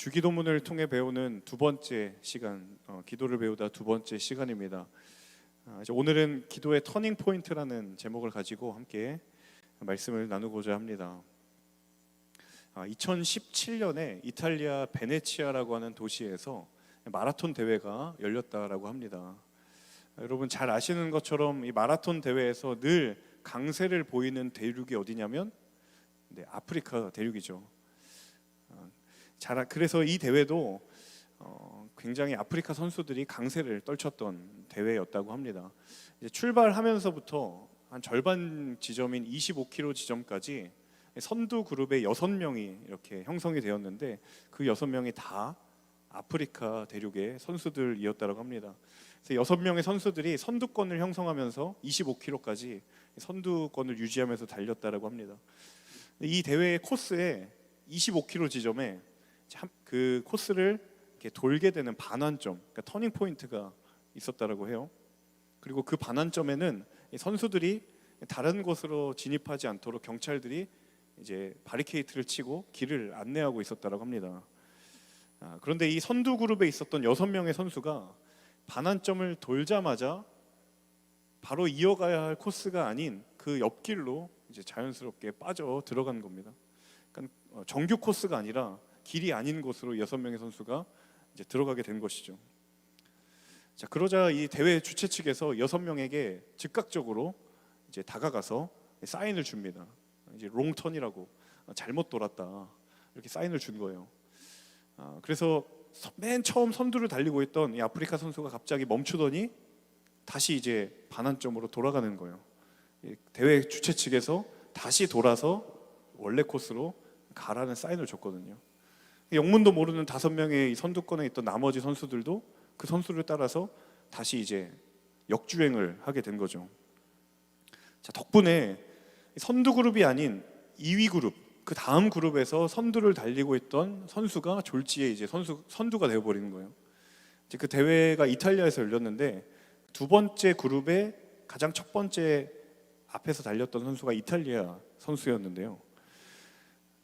주기도문을 통해 배우는 두 번째 시간, 기도를 배우다 두 번째 시간입니다. 이제 오늘은 기도의 터닝 포인트라는 제목을 가지고 함께 말씀을 나누고자 합니다. 2017년에 이탈리아 베네치아라고 하는 도시에서 마라톤 대회가 열렸다라고 합니다. 여러분 잘 아시는 것처럼 이 마라톤 대회에서 늘 강세를 보이는 대륙이 어디냐면 아프리카 대륙이죠. 그래서 이 대회도 굉장히 아프리카 선수들이 강세를 떨쳤던 대회였다고 합니다. 이제 출발하면서부터 한 절반 지점인 25km 지점까지 선두 그룹의 6명이 이렇게 형성이 되었는데 그 6명이 다 아프리카 대륙의 선수들이었다고 합니다. 그래서 6명의 선수들이 선두권을 형성하면서 25km까지 선두권을 유지하면서 달렸다고 합니다. 이 대회의 코스에 25km 지점에 그 코스를 이렇게 돌게 되는 반환점, 그러니까 터닝 포인트가 있었다라고 해요. 그리고 그 반환점에는 선수들이 다른 곳으로 진입하지 않도록 경찰들이 이제 바리케이트를 치고 길을 안내하고 있었다라고 합니다. 그런데 이 선두 그룹에 있었던 6명의 선수가 반환점을 돌자마자 바로 이어가야 할 코스가 아닌 그 옆길로 이제 자연스럽게 빠져 들어간 겁니다. 그러니까 정규 코스가 아니라 길이 아닌 곳으로 6명의 선수가 이제 들어가게 된 것이죠. 자, 그러자 이 대회 주최 측에서 6명에게 즉각적으로 이제 다가가서 사인을 줍니다. 이제 롱턴이라고, 잘못 돌았다, 이렇게 사인을 준 거예요. 그래서 맨 처음 선두를 달리고 있던 이 아프리카 선수가 갑자기 멈추더니 다시 이제 반환점으로 돌아가는 거예요. 대회 주최 측에서 다시 돌아서 원래 코스로 가라는 사인을 줬거든요. 영문도 모르는 5명의 선두권에 있던 나머지 선수들도 그 선수를 따라서 다시 이제 역주행을 하게 된 거죠. 자, 덕분에 선두 그룹이 아닌 2위 그룹, 그 다음 그룹에서 선두를 달리고 있던 선수가 졸지에 이제 선두가 되어버리는 거예요. 이제 그 대회가 이탈리아에서 열렸는데 두 번째 그룹의 가장 첫 번째 앞에서 달렸던 선수가 이탈리아 선수였는데요.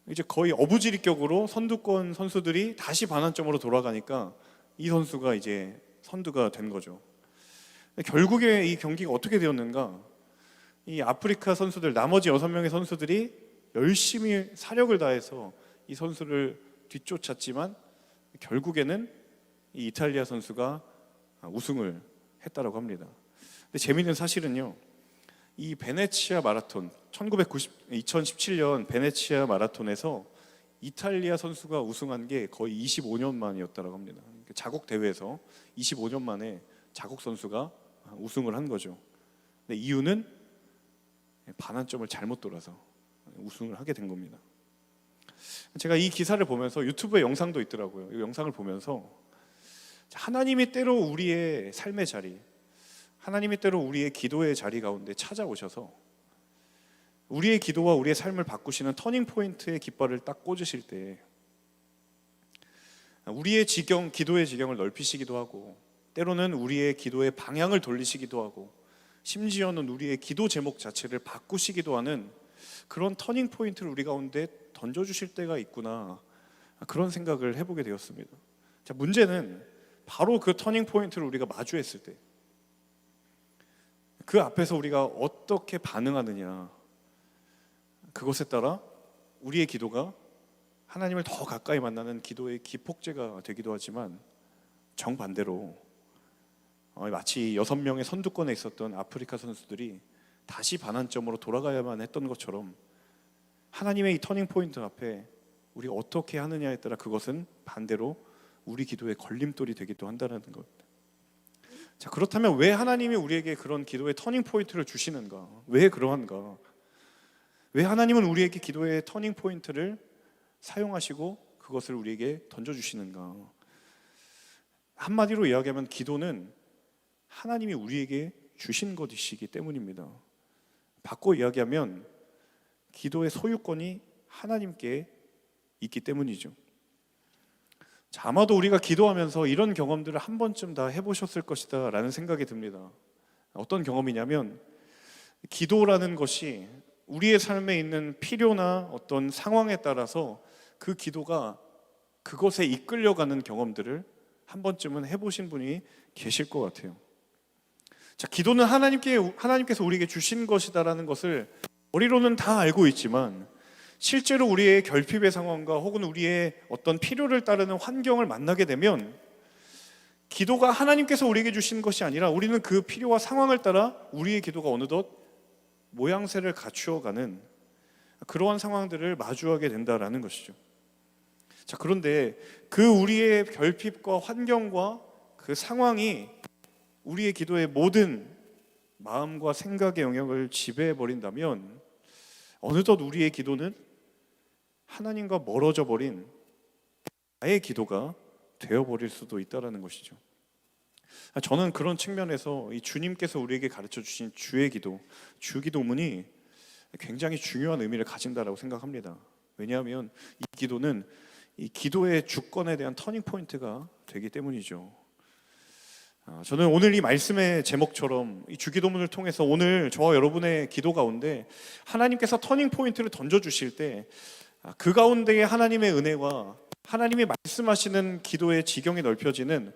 이제 거의 어부지리격으로 선두권 선수들이 다시 반환점으로 돌아가니까 이 선수가 이제 선두가 된 거죠. 결국에 이 경기가 어떻게 되었는가? 이 아프리카 선수들, 나머지 6명의 선수들이 열심히 사력을 다해서 이 선수를 뒤쫓았지만 결국에는 이 이탈리아 선수가 우승을 했다라고 합니다. 근데 재미있는 사실은요, 이 베네치아 마라톤 2017년 베네치아 마라톤에서 이탈리아 선수가 우승한 게 거의 25년 만이었다고 합니다. 자국 대회에서 25년 만에 자국 선수가 우승을 한 거죠. 근데 이유는 반환점을 잘못 돌아서 우승을 하게 된 겁니다. 제가 이 기사를 보면서 유튜브에 영상도 있더라고요. 이 영상을 보면서 하나님이 때로 우리의 삶의 자리, 하나님이 때로 우리의 기도의 자리 가운데 찾아오셔서 우리의 기도와 우리의 삶을 바꾸시는 터닝 포인트의 깃발을 딱 꽂으실 때 우리의 기도의 지경을 넓히시기도 하고, 때로는 우리의 기도의 방향을 돌리시기도 하고, 심지어는 우리의 기도 제목 자체를 바꾸시기도 하는 그런 터닝 포인트를 우리 가운데 던져주실 때가 있구나, 그런 생각을 해보게 되었습니다. 자, 문제는 바로 그 터닝 포인트를 우리가 마주했을 때 그 앞에서 우리가 어떻게 반응하느냐, 그것에 따라 우리의 기도가 하나님을 더 가까이 만나는 기도의 기폭제가 되기도 하지만, 정반대로 마치 6명의 선두권에 있었던 아프리카 선수들이 다시 반환점으로 돌아가야만 했던 것처럼 하나님의 이 터닝 포인트 앞에 우리가 어떻게 하느냐에 따라 그것은 반대로 우리 기도의 걸림돌이 되기도 한다는 겁니다. 자, 그렇다면 왜 하나님이 우리에게 그런 기도의 터닝 포인트를 주시는가? 왜 그러한가? 왜 하나님은 우리에게 기도의 터닝 포인트를 사용하시고 그것을 우리에게 던져주시는가? 한마디로 이야기하면 기도는 하나님이 우리에게 주신 것이기 때문입니다. 바꿔 이야기하면 기도의 소유권이 하나님께 있기 때문이죠. 자, 아마도 우리가 기도하면서 이런 경험들을 한 번쯤 다 해보셨을 것이다 라는 생각이 듭니다. 어떤 경험이냐면, 기도라는 것이 우리의 삶에 있는 필요나 어떤 상황에 따라서 그 기도가 그것에 이끌려가는 경험들을 한 번쯤은 해보신 분이 계실 것 같아요. 자, 기도는 하나님께서 우리에게 주신 것이다라는 것을 머리로는 다 알고 있지만 실제로 우리의 결핍의 상황과 혹은 우리의 어떤 필요를 따르는 환경을 만나게 되면 기도가 하나님께서 우리에게 주신 것이 아니라 우리는 그 필요와 상황을 따라 우리의 기도가 어느덧 모양새를 갖추어가는 그러한 상황들을 마주하게 된다라는 것이죠. 자, 그런데 그 우리의 결핍과 환경과 그 상황이 우리의 기도의 모든 마음과 생각의 영역을 지배해 버린다면 어느덧 우리의 기도는 하나님과 멀어져 버린 나의 기도가 되어버릴 수도 있다는 것이죠. 저는 그런 측면에서 이 주님께서 우리에게 가르쳐 주신 주의 기도, 주기도문이 굉장히 중요한 의미를 가진다라고 생각합니다. 왜냐하면 이 기도는 이 기도의 주권에 대한 터닝 포인트가 되기 때문이죠. 저는 오늘 이 말씀의 제목처럼 이 주기도문을 통해서 오늘 저와 여러분의 기도 가운데 하나님께서 터닝 포인트를 던져주실 때 그 가운데에 하나님의 은혜와 하나님이 말씀하시는 기도의 지경이 넓혀지는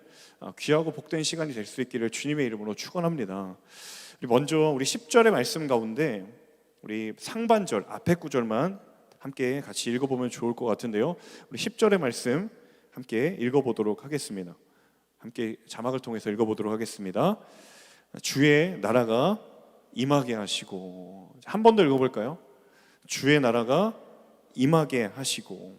귀하고 복된 시간이 될 수 있기를 주님의 이름으로 축원합니다. 먼저 우리 10절의 말씀 가운데 우리 상반절 앞에 구절만 함께 같이 읽어보면 좋을 것 같은데요. 우리 10절의 말씀 함께 읽어보도록 하겠습니다. 함께 자막을 통해서 읽어보도록 하겠습니다. 주의 나라가 임하게 하시고, 한 번 더 읽어볼까요? 주의 나라가 임하게 하시고.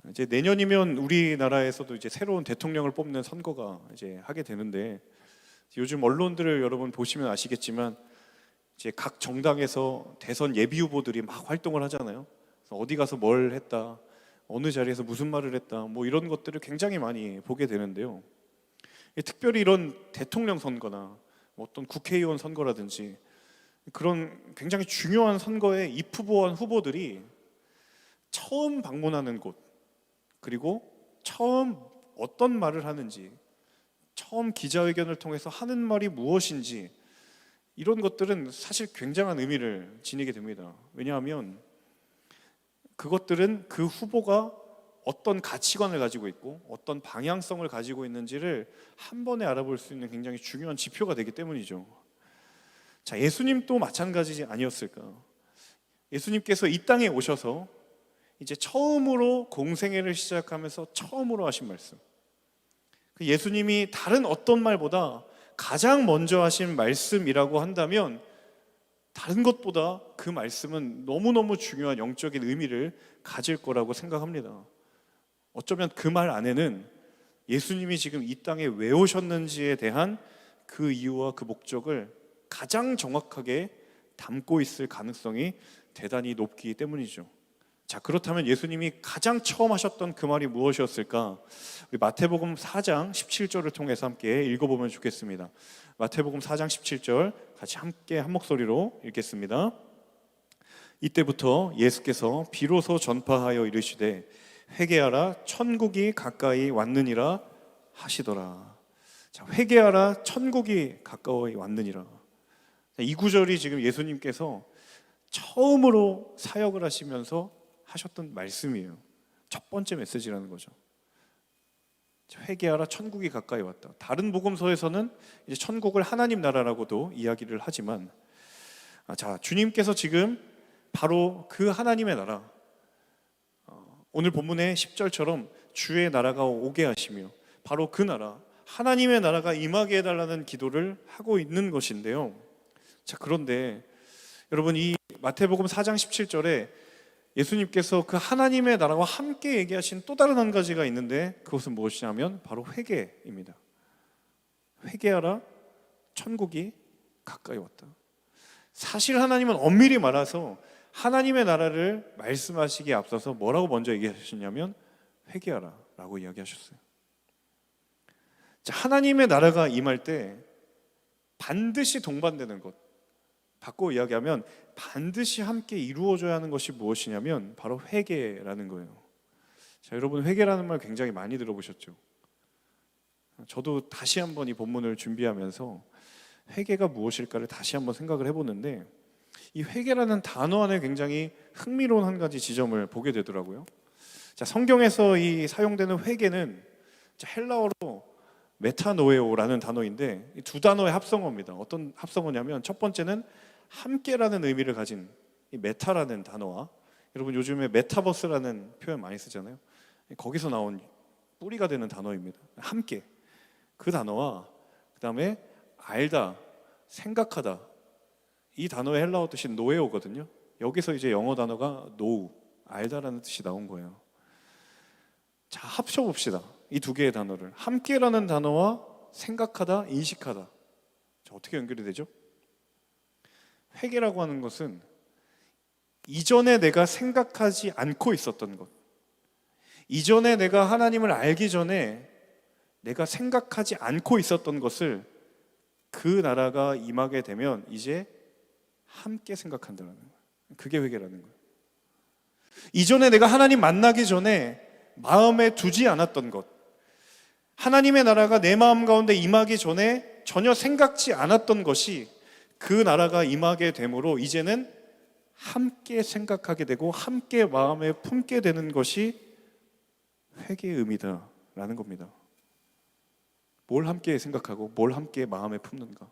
이제 내년이면 우리나라에서도 이제 새로운 대통령을 뽑는 선거가 이제 하게 되는데, 요즘 언론들을 여러분 보시면 아시겠지만 이제 각 정당에서 대선 예비 후보들이 막 활동을 하잖아요. 그래서 어디 가서 뭘 했다, 어느 자리에서 무슨 말을 했다, 뭐 이런 것들을 굉장히 많이 보게 되는데요. 특별히 이런 대통령 선거나 어떤 국회의원 선거라든지 그런 굉장히 중요한 선거에 입후보한 후보들이 처음 방문하는 곳, 그리고 처음 어떤 말을 하는지, 처음 기자회견을 통해서 하는 말이 무엇인지, 이런 것들은 사실 굉장한 의미를 지니게 됩니다. 왜냐하면 그것들은 그 후보가 어떤 가치관을 가지고 있고 어떤 방향성을 가지고 있는지를 한 번에 알아볼 수 있는 굉장히 중요한 지표가 되기 때문이죠. 자, 예수님도 마찬가지지 아니었을까? 예수님께서 이 땅에 오셔서 이제 처음으로 공생애를 시작하면서 처음으로 하신 말씀, 예수님이 다른 어떤 말보다 가장 먼저 하신 말씀이라고 한다면 다른 것보다 그 말씀은 너무너무 중요한 영적인 의미를 가질 거라고 생각합니다. 어쩌면 그 말 안에는 예수님이 지금 이 땅에 왜 오셨는지에 대한 그 이유와 그 목적을 가장 정확하게 담고 있을 가능성이 대단히 높기 때문이죠. 자, 그렇다면 예수님이 가장 처음 하셨던 그 말이 무엇이었을까? 우리 마태복음 4장 17절을 통해서 함께 읽어보면 좋겠습니다. 마태복음 4장 17절 같이 함께 한 목소리로 읽겠습니다. 이때부터 예수께서 비로소 전파하여 이르시되 회개하라 천국이 가까이 왔느니라 하시더라. 자, 회개하라 천국이 가까이 왔느니라. 이 구절이 지금 예수님께서 처음으로 사역을 하시면서 하셨던 말씀이에요. 첫 번째 메시지라는 거죠. 회개하라 천국이 가까이 왔다. 다른 복음서에서는 이제 천국을 하나님 나라라고도 이야기를 하지만, 자, 주님께서 지금 바로 그 하나님의 나라, 오늘 본문의 10절처럼 주의 나라가 오게 하시며 바로 그 나라, 하나님의 나라가 임하게 해달라는 기도를 하고 있는 것인데요. 자, 그런데 여러분, 이 마태복음 4장 17절에 예수님께서 그 하나님의 나라와 함께 얘기하신 또 다른 한 가지가 있는데 그것은 무엇이냐면 바로 회개입니다. 회개하라 천국이 가까이 왔다. 사실 하나님은 엄밀히 말해서 하나님의 나라를 말씀하시기에 앞서서 뭐라고 먼저 얘기하셨냐면 회개하라 라고 이야기하셨어요. 자, 하나님의 나라가 임할 때 반드시 동반되는 것, 바꿔 이야기하면 반드시 함께 이루어져야 하는 것이 무엇이냐면 바로 회개라는 거예요. 자, 여러분, 회개라는 말 굉장히 많이 들어보셨죠? 저도 다시 한번 이 본문을 준비하면서 회개가 무엇일까를 다시 한번 생각을 해보는데, 이 회개라는 단어 안에 굉장히 흥미로운 한 가지 지점을 보게 되더라고요. 자, 성경에서 이 사용되는 회개는 헬라어로 메타노에오라는 단어인데 이 두 단어의 합성어입니다. 어떤 합성어냐면 첫 번째는 함께라는 의미를 가진 이 메타라는 단어와, 여러분 요즘에 메타버스라는 표현 많이 쓰잖아요. 거기서 나온 뿌리가 되는 단어입니다. 함께, 그 단어와 그다음에 알다, 생각하다, 이 단어의 헬라어 뜻이 노에오거든요. 여기서 이제 영어 단어가 노우, 알다라는 뜻이 나온 거예요. 자, 합쳐봅시다. 이 두 개의 단어를. 함께라는 단어와 생각하다, 인식하다. 자, 어떻게 연결이 되죠? 회개라고 하는 것은 이전에 내가 생각하지 않고 있었던 것, 이전에 내가 하나님을 알기 전에 내가 생각하지 않고 있었던 것을 그 나라가 임하게 되면 이제 함께 생각한다는 거예요. 그게 회개라는 거예요. 이전에 내가 하나님 만나기 전에 마음에 두지 않았던 것, 하나님의 나라가 내 마음 가운데 임하기 전에 전혀 생각지 않았던 것이 그 나라가 임하게 되므로 이제는 함께 생각하게 되고 함께 마음에 품게 되는 것이 회개의 의미다라는 겁니다. 뭘 함께 생각하고 뭘 함께 마음에 품는가?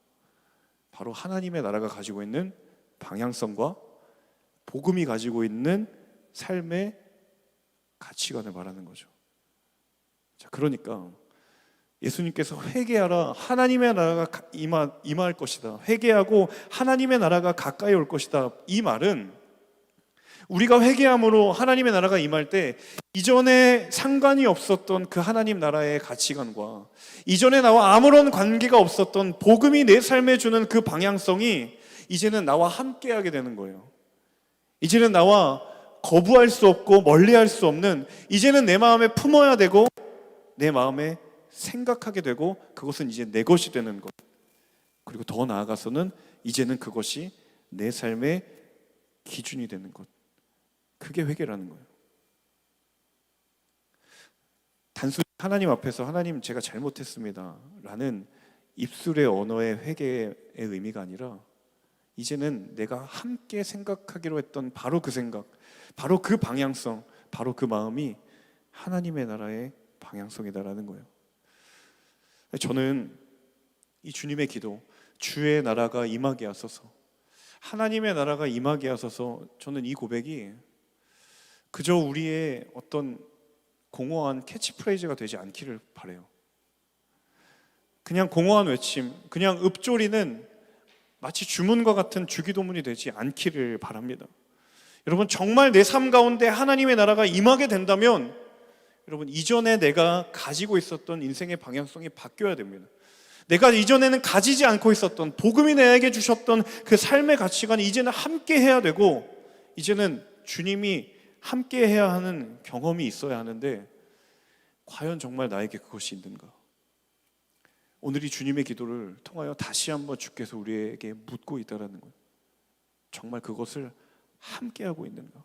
바로 하나님의 나라가 가지고 있는 방향성과 복음이 가지고 있는 삶의 가치관을 말하는 거죠. 자, 그러니까 예수님께서 회개하라, 하나님의 나라가 임할 것이다, 회개하고 하나님의 나라가 가까이 올 것이다, 이 말은 우리가 회개함으로 하나님의 나라가 임할 때 이전에 상관이 없었던 그 하나님 나라의 가치관과 이전에 나와 아무런 관계가 없었던 복음이 내 삶에 주는 그 방향성이 이제는 나와 함께하게 되는 거예요. 이제는 나와 거부할 수 없고 멀리할 수 없는, 이제는 내 마음에 품어야 되고 내 마음에 생각하게 되고 그것은 이제 내 것이 되는 것, 그리고 더 나아가서는 이제는 그것이 내 삶의 기준이 되는 것, 그게 회개라는 거예요. 단순히 하나님 앞에서 하나님 제가 잘못했습니다 라는 입술의 언어의 회개의 의미가 아니라 이제는 내가 함께 생각하기로 했던 바로 그 생각, 바로 그 방향성, 바로 그 마음이 하나님의 나라의 방향성이다라는 거예요. 저는 이 주님의 기도, 주의 나라가 임하게 하소서, 하나님의 나라가 임하게 하소서, 저는 이 고백이 그저 우리의 어떤 공허한 캐치프레이즈가 되지 않기를 바라요. 그냥 공허한 외침, 그냥 읊조리는 마치 주문과 같은 주기도문이 되지 않기를 바랍니다. 여러분, 정말 내 삶 가운데 하나님의 나라가 임하게 된다면 여러분, 이전에 내가 가지고 있었던 인생의 방향성이 바뀌어야 됩니다. 내가 이전에는 가지지 않고 있었던 복음이 내게 주셨던 그 삶의 가치관이 이제는 함께 해야 되고, 이제는 주님이 함께 해야 하는 경험이 있어야 하는데 과연 정말 나에게 그것이 있는가? 오늘 이 주님의 기도를 통하여 다시 한번 주께서 우리에게 묻고 있다는 거예요. 정말 그것을 함께하고 있는가?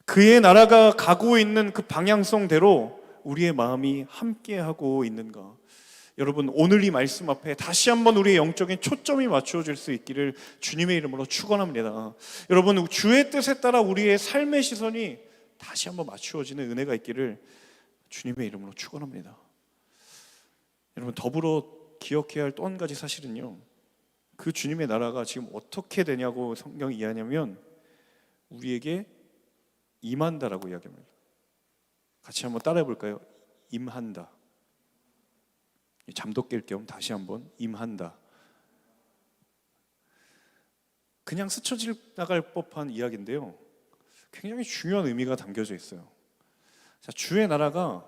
그의 나라가 가고 있는 그 방향성대로 우리의 마음이 함께하고 있는가? 여러분, 오늘 이 말씀 앞에 다시 한번 우리의 영적인 초점이 맞추어질 수 있기를 주님의 이름으로 축원합니다. 여러분, 주의 뜻에 따라 우리의 삶의 시선이 다시 한번 맞추어지는 은혜가 있기를 주님의 이름으로 축원합니다. 여러분, 더불어 기억해야 할 또 한 가지 사실은요, 그 주님의 나라가 지금 어떻게 되냐고 성경이 이해하냐면 우리에게 임한다라고 이야기합니다. 같이 한번 따라해 볼까요? 임한다. 잠도 깰 겸 다시 한번 임한다. 그냥 스쳐 지나갈 법한 이야기인데요, 굉장히 중요한 의미가 담겨져 있어요. 자, 주의 나라가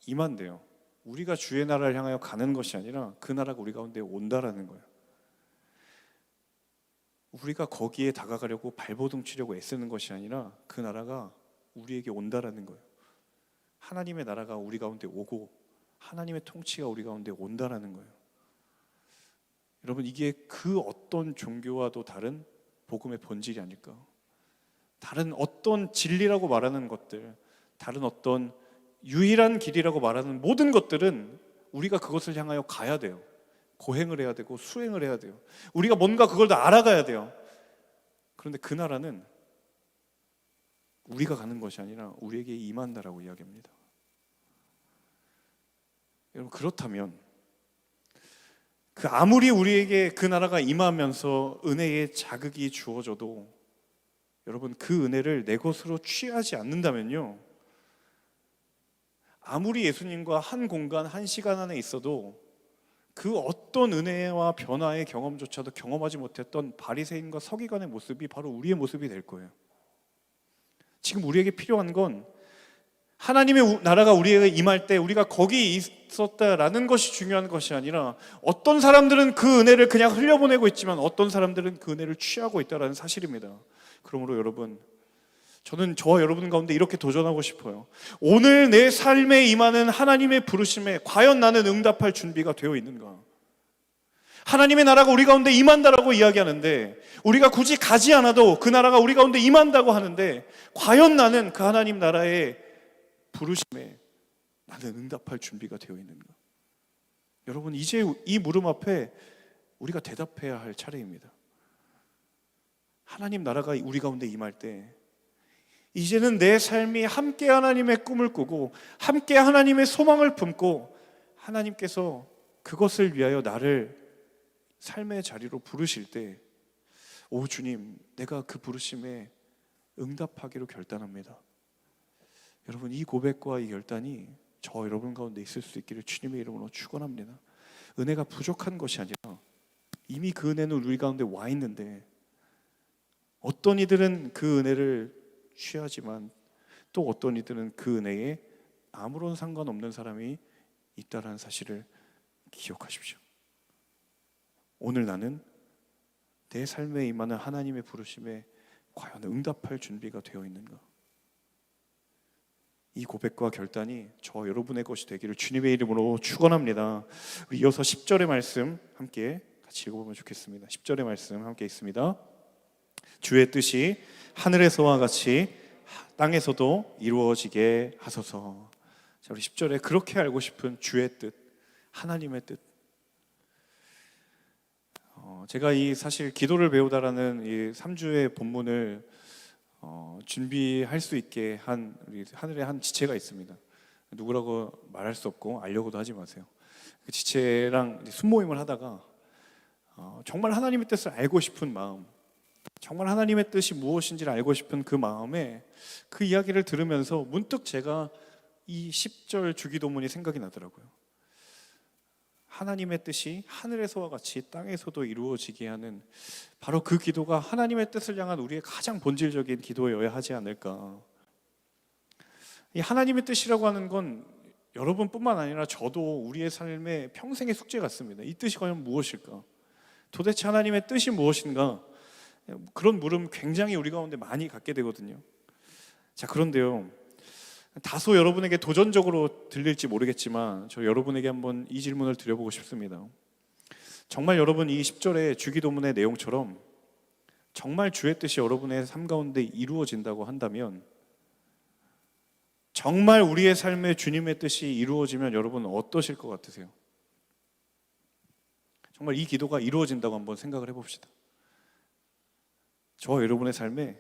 임한대요. 우리가 주의 나라를 향하여 가는 것이 아니라 그 나라가 우리 가운데 온다라는 거예요. 우리가 거기에 다가가려고 발버둥 치려고 애쓰는 것이 아니라 그 나라가 우리에게 온다라는 거예요. 하나님의 나라가 우리 가운데 오고 하나님의 통치가 우리 가운데 온다라는 거예요. 여러분, 이게 그 어떤 종교와도 다른 복음의 본질이 아닐까? 다른 어떤 진리라고 말하는 것들, 다른 어떤 유일한 길이라고 말하는 모든 것들은 우리가 그것을 향하여 가야 돼요. 고행을 해야 되고 수행을 해야 돼요. 우리가 뭔가 그걸 다 알아가야 돼요. 그런데 그 나라는 우리가 가는 것이 아니라 우리에게 임한다라고 이야기합니다. 여러분, 그렇다면 그 아무리 우리에게 그 나라가 임하면서 은혜의 자극이 주어져도 여러분, 그 은혜를 내 것으로 취하지 않는다면요, 아무리 예수님과 한 공간 한 시간 안에 있어도 그 어떤 은혜와 변화의 경험조차도 경험하지 못했던 바리새인과 서기관의 모습이 바로 우리의 모습이 될 거예요. 지금 우리에게 필요한 건 하나님의 나라가 우리에게 임할 때 우리가 거기 있었다라는 것이 중요한 것이 아니라, 어떤 사람들은 그 은혜를 그냥 흘려보내고 있지만 어떤 사람들은 그 은혜를 취하고 있다는 사실입니다. 그러므로 여러분, 저는 저와 여러분 가운데 이렇게 도전하고 싶어요. 오늘 내 삶에 임하는 하나님의 부르심에 과연 나는 응답할 준비가 되어 있는가? 하나님의 나라가 우리 가운데 임한다라고 이야기하는데, 우리가 굳이 가지 않아도 그 나라가 우리 가운데 임한다고 하는데, 과연 나는 그 하나님 나라의 부르심에 나는 응답할 준비가 되어 있는가? 여러분, 이제 이 물음 앞에 우리가 대답해야 할 차례입니다. 하나님 나라가 우리 가운데 임할 때 이제는 내 삶이 함께 하나님의 꿈을 꾸고 함께 하나님의 소망을 품고, 하나님께서 그것을 위하여 나를 삶의 자리로 부르실 때, 오 주님, 내가 그 부르심에 응답하기로 결단합니다. 여러분, 이 고백과 이 결단이 저 여러분 가운데 있을 수 있기를 주님의 이름으로 축원합니다. 은혜가 부족한 것이 아니라 이미 그 은혜는 우리 가운데 와 있는데, 어떤 이들은 그 은혜를 취하지만 또 어떤 이들은 그 은혜에 아무런 상관없는 사람이 있다는 사실을 기억하십시오. 오늘 나는 내 삶에 임하는 하나님의 부르심에 과연 응답할 준비가 되어 있는가? 이 고백과 결단이 저 여러분의 것이 되기를 주님의 이름으로 축원합니다. 우리 이어서 10절의 말씀 함께 같이 읽어보면 좋겠습니다. 10절의 말씀 함께 읽습니다. 주의 뜻이 하늘에서와 같이 땅에서도 이루어지게 하소서. 자, 우리 10절에 그렇게 알고 싶은 주의 뜻, 하나님의 뜻. 제가 이 사실 기도를 배우다라는 이 3주의 본문을 준비할 수 있게 한 우리 하늘의 한 지체가 있습니다. 누구라고 말할 수 없고 알려고도 하지 마세요. 그 지체랑 순모임을 하다가 정말 하나님의 뜻을 알고 싶은 마음, 정말 하나님의 뜻이 무엇인지를 알고 싶은 그 마음에 그 이야기를 들으면서 문득 제가 이 10절 주기도문이 생각이 나더라고요. 하나님의 뜻이 하늘에서와 같이 땅에서도 이루어지게 하는 바로 그 기도가 하나님의 뜻을 향한 우리의 가장 본질적인 기도여야 하지 않을까. 이 하나님의 뜻이라고 하는 건 여러분뿐만 아니라 저도 우리의 삶의 평생의 숙제 같습니다. 이 뜻이 과연 무엇일까? 도대체 하나님의 뜻이 무엇인가? 그런 물음 굉장히 우리 가운데 많이 갖게 되거든요. 자, 그런데요, 다소 여러분에게 도전적으로 들릴지 모르겠지만 저 여러분에게 한번 이 질문을 드려보고 싶습니다. 정말 여러분 이 10절의 주기도문의 내용처럼 정말 주의 뜻이 여러분의 삶 가운데 이루어진다고 한다면, 정말 우리의 삶에 주님의 뜻이 이루어지면 여러분 어떠실 것 같으세요? 정말 이 기도가 이루어진다고 한번 생각을 해봅시다. 저 여러분의 삶에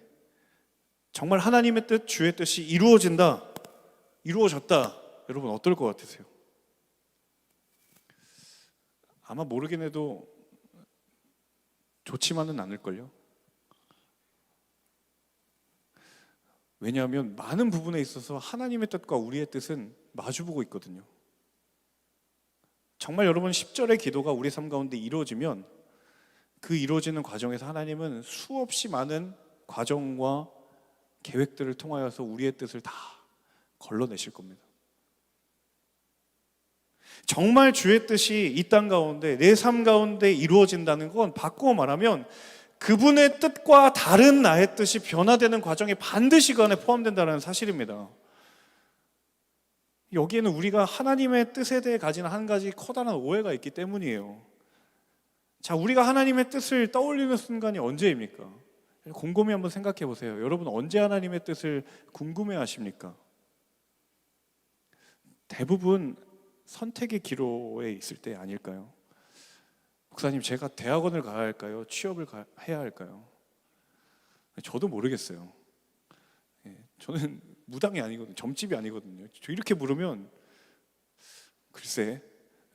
정말 하나님의 뜻, 주의 뜻이 이루어진다, 이루어졌다, 여러분 어떨 것 같으세요? 아마 모르긴 해도 좋지만은 않을걸요. 왜냐하면 많은 부분에 있어서 하나님의 뜻과 우리의 뜻은 마주보고 있거든요. 정말 여러분 10절의 기도가 우리 삶 가운데 이루어지면 그 이루어지는 과정에서 하나님은 수없이 많은 과정과 계획들을 통하여서 우리의 뜻을 다 걸러내실 겁니다. 정말 주의 뜻이 이 땅 가운데 내 삶 가운데 이루어진다는 건 바꾸어 말하면 그분의 뜻과 다른 나의 뜻이 변화되는 과정이 반드시 그 안에 포함된다는 사실입니다. 여기에는 우리가 하나님의 뜻에 대해 가진 한 가지 커다란 오해가 있기 때문이에요. 자, 우리가 하나님의 뜻을 떠올리는 순간이 언제입니까? 곰곰이 한번 생각해 보세요. 여러분 언제 하나님의 뜻을 궁금해 하십니까? 대부분 선택의 기로에 있을 때 아닐까요? 목사님, 제가 대학원을 가야 할까요? 취업을 해야 할까요? 저도 모르겠어요. 저는 무당이 아니거든요. 점집이 아니거든요. 저 이렇게 물으면 글쎄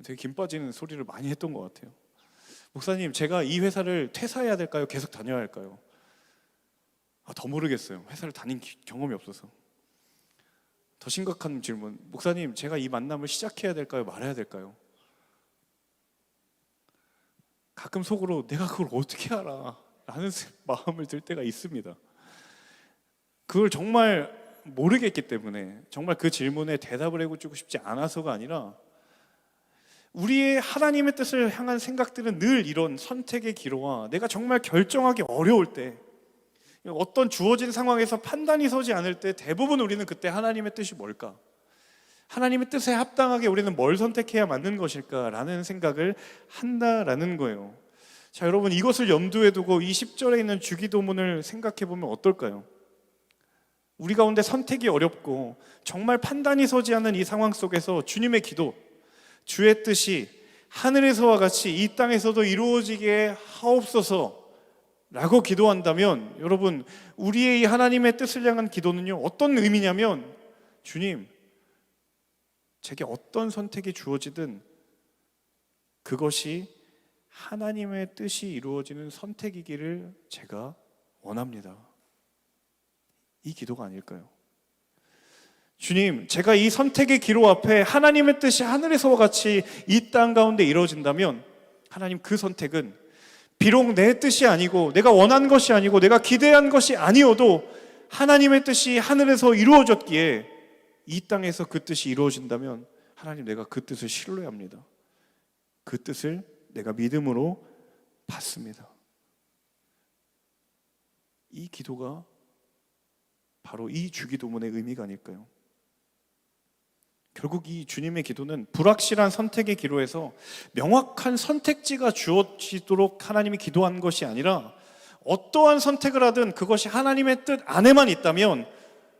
되게 김 빠지는 소리를 많이 했던 것 같아요. 목사님, 제가 이 회사를 퇴사해야 될까요? 계속 다녀야 할까요? 더 모르겠어요. 회사를 다닌 경험이 없어서. 더 심각한 질문, 목사님, 제가 이 만남을 시작해야 될까요? 말아야 될까요? 가끔 속으로 내가 그걸 어떻게 알아? 라는 마음을 들 때가 있습니다. 그걸 정말 모르겠기 때문에, 정말 그 질문에 대답을 해주고 싶지 않아서가 아니라, 우리의 하나님의 뜻을 향한 생각들은 늘 이런 선택의 기로와 내가 정말 결정하기 어려울 때, 어떤 주어진 상황에서 판단이 서지 않을 때 대부분 우리는 그때 하나님의 뜻이 뭘까? 하나님의 뜻에 합당하게 우리는 뭘 선택해야 맞는 것일까? 라는 생각을 한다라는 거예요. 자, 여러분, 이것을 염두에 두고 이 10절에 있는 주기도문을 생각해 보면 어떨까요? 우리 가운데 선택이 어렵고 정말 판단이 서지 않는 이 상황 속에서 주님의 기도, 주의 뜻이 하늘에서와 같이 이 땅에서도 이루어지게 하옵소서 라고 기도한다면, 여러분, 우리의 이 하나님의 뜻을 향한 기도는요, 어떤 의미냐면, 주님, 제게 어떤 선택이 주어지든 그것이 하나님의 뜻이 이루어지는 선택이기를 제가 원합니다. 이 기도가 아닐까요? 주님, 제가 이 선택의 기로 앞에 하나님의 뜻이 하늘에서와 같이 이 땅 가운데 이루어진다면, 하나님, 그 선택은 비록 내 뜻이 아니고 내가 원한 것이 아니고 내가 기대한 것이 아니어도 하나님의 뜻이 하늘에서 이루어졌기에 이 땅에서 그 뜻이 이루어진다면, 하나님, 내가 그 뜻을 신뢰합니다. 그 뜻을 내가 믿음으로 받습니다. 이 기도가 바로 이 주기도문의 의미가 아닐까요? 결국 이 주님의 기도는 불확실한 선택의 기로에서 명확한 선택지가 주어지도록 하나님이 기도한 것이 아니라, 어떠한 선택을 하든 그것이 하나님의 뜻 안에만 있다면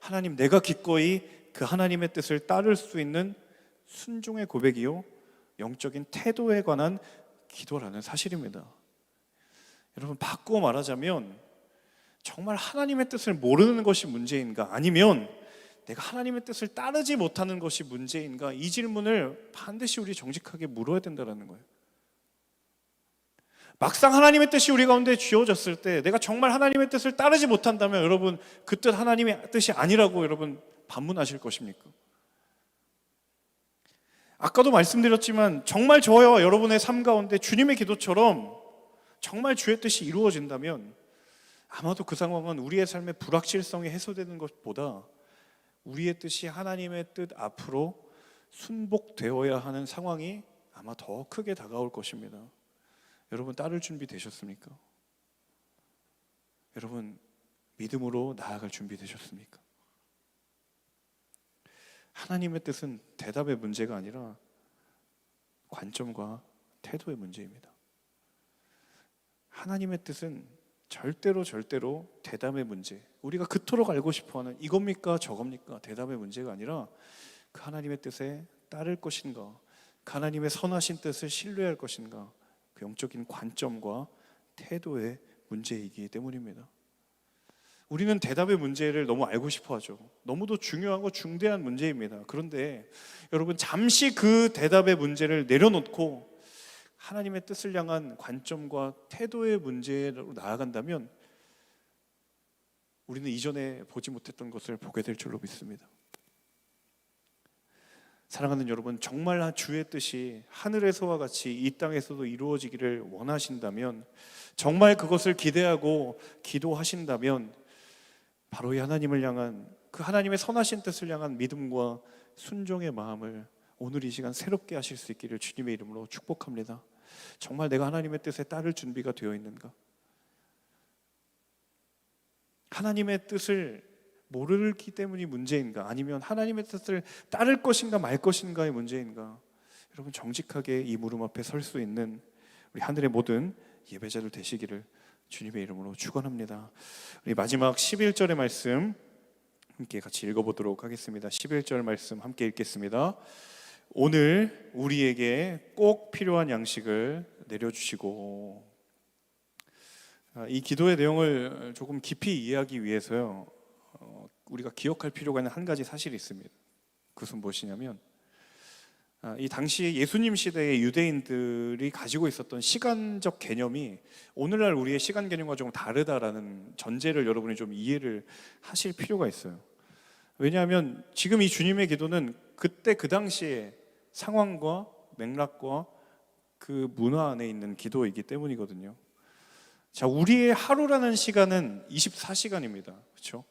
하나님, 내가 기꺼이 그 하나님의 뜻을 따를 수 있는 순종의 고백이요, 영적인 태도에 관한 기도라는 사실입니다. 여러분, 바꾸어 말하자면 정말 하나님의 뜻을 모르는 것이 문제인가, 아니면 내가 하나님의 뜻을 따르지 못하는 것이 문제인가, 이 질문을 반드시 우리 정직하게 물어야 된다는 거예요. 막상 하나님의 뜻이 우리 가운데 쥐어졌을 때 내가 정말 하나님의 뜻을 따르지 못한다면, 여러분, 그 뜻 하나님의 뜻이 아니라고 여러분 반문하실 것입니까? 아까도 말씀드렸지만 정말 저와 여러분의 삶 가운데 주님의 기도처럼 정말 주의 뜻이 이루어진다면, 아마도 그 상황은 우리의 삶의 불확실성이 해소되는 것보다 우리의 뜻이 하나님의 뜻 앞으로 순복되어야 하는 상황이 아마 더 크게 다가올 것입니다. 여러분, 따를 준비 되셨습니까? 여러분, 믿음으로 나아갈 준비 되셨습니까? 하나님의 뜻은 대답의 문제가 아니라 관점과 태도의 문제입니다. 하나님의 뜻은 절대로 대답의 문제, 우리가 그토록 알고 싶어하는 이겁니까 저겁니까 대답의 문제가 아니라, 그 하나님의 뜻에 따를 것인가, 그 하나님의 선하신 뜻을 신뢰할 것인가, 그 영적인 관점과 태도의 문제이기 때문입니다. 우리는 대답의 문제를 너무 알고 싶어 하죠. 너무도 중요하고 중대한 문제입니다. 그런데 여러분, 잠시 그 대답의 문제를 내려놓고 하나님의 뜻을 향한 관점과 태도의 문제로 나아간다면 우리는 이전에 보지 못했던 것을 보게 될 줄로 믿습니다. 사랑하는 여러분, 정말 주의 뜻이 하늘에서와 같이 이 땅에서도 이루어지기를 원하신다면, 정말 그것을 기대하고 기도하신다면, 바로 이 하나님을 향한, 그 하나님의 선하신 뜻을 향한 믿음과 순종의 마음을 오늘 이 시간 새롭게 하실 수 있기를 주님의 이름으로 축복합니다. 정말 내가 하나님의 뜻에 따를 준비가 되어 있는가? 하나님의 뜻을 모르기 때문이 문제인가? 아니면 하나님의 뜻을 따를 것인가 말 것인가의 문제인가? 여러분, 정직하게 이 물음 앞에 설 수 있는 우리 하늘의 모든 예배자들 되시기를 주님의 이름으로 축원합니다. 우리 마지막 11절의 말씀 함께 같이 읽어보도록 하겠습니다. 11절 말씀 함께 읽겠습니다. 오늘 우리에게 꼭 필요한 양식을 내려주시고. 이 기도의 내용을 조금 깊이 이해하기 위해서요, 우리가 기억할 필요가 있는 한 가지 사실이 있습니다. 그것은 무엇이냐면 이 당시 예수님 시대의 유대인들이 가지고 있었던 시간적 개념이 오늘날 우리의 시간 개념과 좀 다르다라는 전제를 여러분이 좀 이해를 하실 필요가 있어요. 왜냐하면 지금 이 주님의 기도는 그때 그 당시의 상황과 맥락과 그 문화 안에 있는 기도이기 때문이거든요. 자, 우리의 하루라는 시간은 24시간입니다. 그렇죠?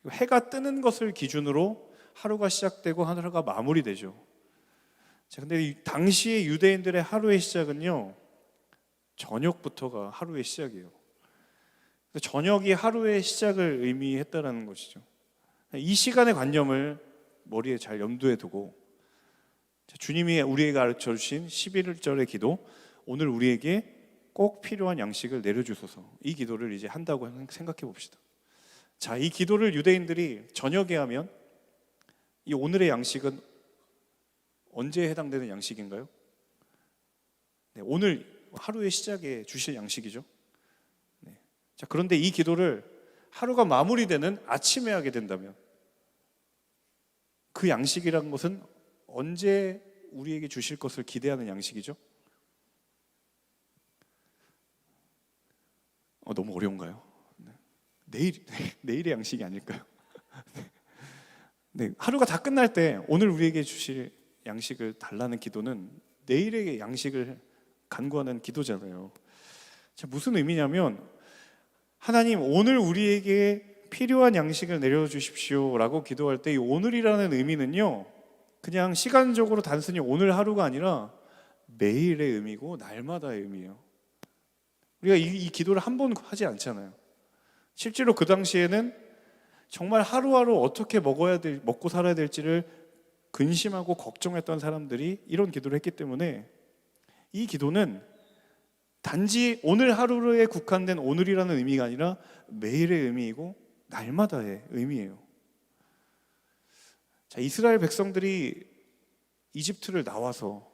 해가 뜨는 것을 기준으로 하루가 시작되고 하루가 마무리되죠. 자, 근데 이 당시의 유대인들의 하루의 시작은요, 저녁부터가 하루의 시작이에요. 저녁이 하루의 시작을 의미했다라는 것이죠. 이 시간의 관념을 머리에 잘 염두에 두고 주님이 우리에게 가르쳐 주신 11절의 기도, 오늘 우리에게 꼭 필요한 양식을 내려주소서, 이 기도를 이제 한다고 생각해 봅시다. 자, 이 기도를 유대인들이 저녁에 하면 이 오늘의 양식은 언제 해당되는 양식인가요? 네, 오늘 하루의 시작에 주실 양식이죠. 네. 자, 그런데 이 기도를 하루가 마무리되는 아침에 하게 된다면 그 양식이라는 것은 언제 우리에게 주실 것을 기대하는 양식이죠? 너무 어려운가요? 내일의 양식이 아닐까요? 네, 하루가 다 끝날 때 오늘 우리에게 주실 양식을 달라는 기도는 내일의 양식을 간구하는 기도잖아요. 자, 무슨 의미냐면 하나님, 오늘 우리에게 필요한 양식을 내려주십시오 라고 기도할 때 이 오늘이라는 의미는요, 그냥 시간적으로 단순히 오늘 하루가 아니라 매일의 의미고 날마다의 의미예요. 우리가 이 기도를 한 번 하지 않잖아요. 실제로 그 당시에는 정말 하루하루 어떻게 먹고 살아야 될지를 근심하고 걱정했던 사람들이 이런 기도를 했기 때문에 이 기도는 단지 오늘 하루에 국한된 오늘이라는 의미가 아니라 매일의 의미이고 날마다의 의미예요. 자, 이스라엘 백성들이 이집트를 나와서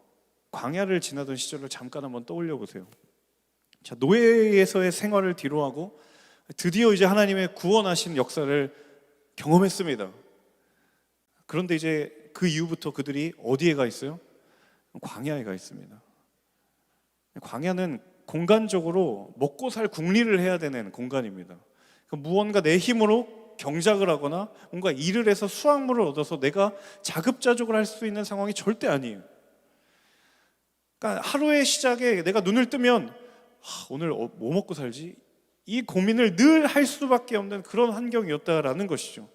광야를 지나던 시절을 잠깐 한번 떠올려 보세요. 자, 노예에서의 생활을 뒤로하고 드디어 이제 하나님의 구원하신 역사를 경험했습니다. 그런데 이제 그 이후부터 그들이 어디에 가 있어요? 광야에 가 있습니다. 광야는 공간적으로 먹고 살 궁리를 해야 되는 공간입니다. 무언가 내 힘으로 경작을 하거나 뭔가 일을 해서 수확물을 얻어서 내가 자급자족을 할 수 있는 상황이 절대 아니에요. 그러니까 하루의 시작에 내가 눈을 뜨면 오늘 뭐 먹고 살지? 이 고민을 늘 할 수밖에 없는 그런 환경이었다라는 것이죠.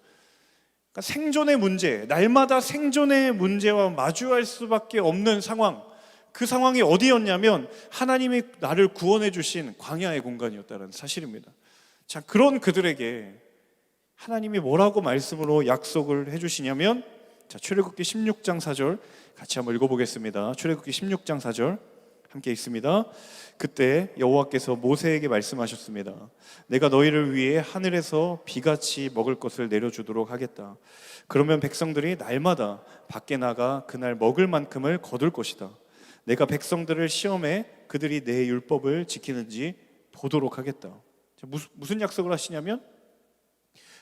그러니까 생존의 문제, 날마다 생존의 문제와 마주할 수밖에 없는 상황, 그 상황이 어디였냐면 하나님이 나를 구원해 주신 광야의 공간이었다는 사실입니다. 자, 그런 그들에게 하나님이 뭐라고 말씀으로 약속을 해주시냐면, 자, 출애굽기 16장 4절 같이 한번 읽어보겠습니다. 출애굽기 16장 4절 함께 읽습니다. 그때 여호와께서 모세에게 말씀하셨습니다. 내가 너희를 위해 하늘에서 비같이 먹을 것을 내려주도록 하겠다. 그러면 백성들이 날마다 밖에 나가 그날 먹을 만큼을 거둘 것이다. 내가 백성들을 시험해 그들이 내 율법을 지키는지 보도록 하겠다. 무슨 약속을 하시냐면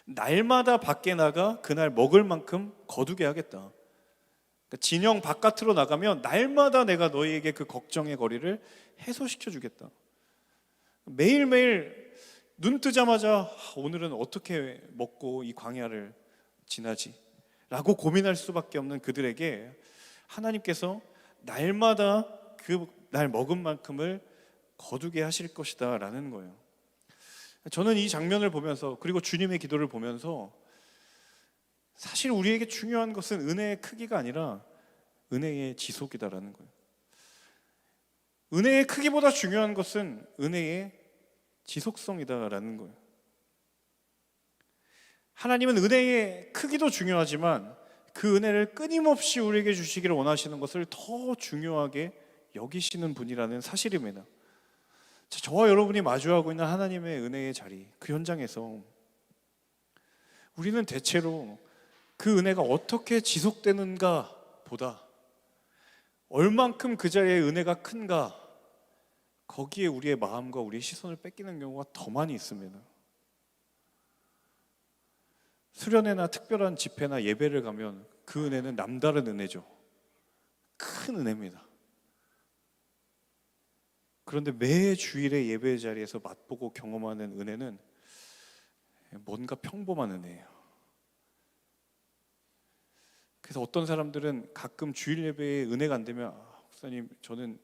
날마다 밖에 나가 그날 먹을 만큼 거두게 하겠다. 그러니까 진영 바깥으로 나가면 날마다 내가 너희에게 그 걱정의 거리를 해소시켜 주겠다. 매일매일 눈 뜨자마자 오늘은 어떻게 먹고 이 광야를 지나지? 라고 고민할 수밖에 없는 그들에게 하나님께서 날마다 그 날 먹은 만큼을 거두게 하실 것이다 라는 거예요. 저는 이 장면을 보면서, 그리고 주님의 기도를 보면서 사실 우리에게 중요한 것은 은혜의 크기가 아니라 은혜의 지속이다라는 거예요. 은혜의 크기보다 중요한 것은 은혜의 지속성이다라는 거예요. 하나님은 은혜의 크기도 중요하지만 그 은혜를 끊임없이 우리에게 주시기를 원하시는 것을 더 중요하게 여기시는 분이라는 사실입니다. 저와 여러분이 마주하고 있는 하나님의 은혜의 자리, 그 현장에서 우리는 대체로 그 은혜가 어떻게 지속되는가 보다 얼만큼 그 자리에 은혜가 큰가, 거기에 우리의 마음과 우리의 시선을 뺏기는 경우가 더 많이 있습니다. 수련회나 특별한 집회나 예배를 가면 그 은혜는 남다른 은혜죠. 큰 은혜입니다. 그런데 매 주일의 예배 자리에서 맛보고 경험하는 은혜는 뭔가 평범한 은혜예요. 그래서 어떤 사람들은 가끔 주일 예배에 은혜가 안 되면 목사님 저는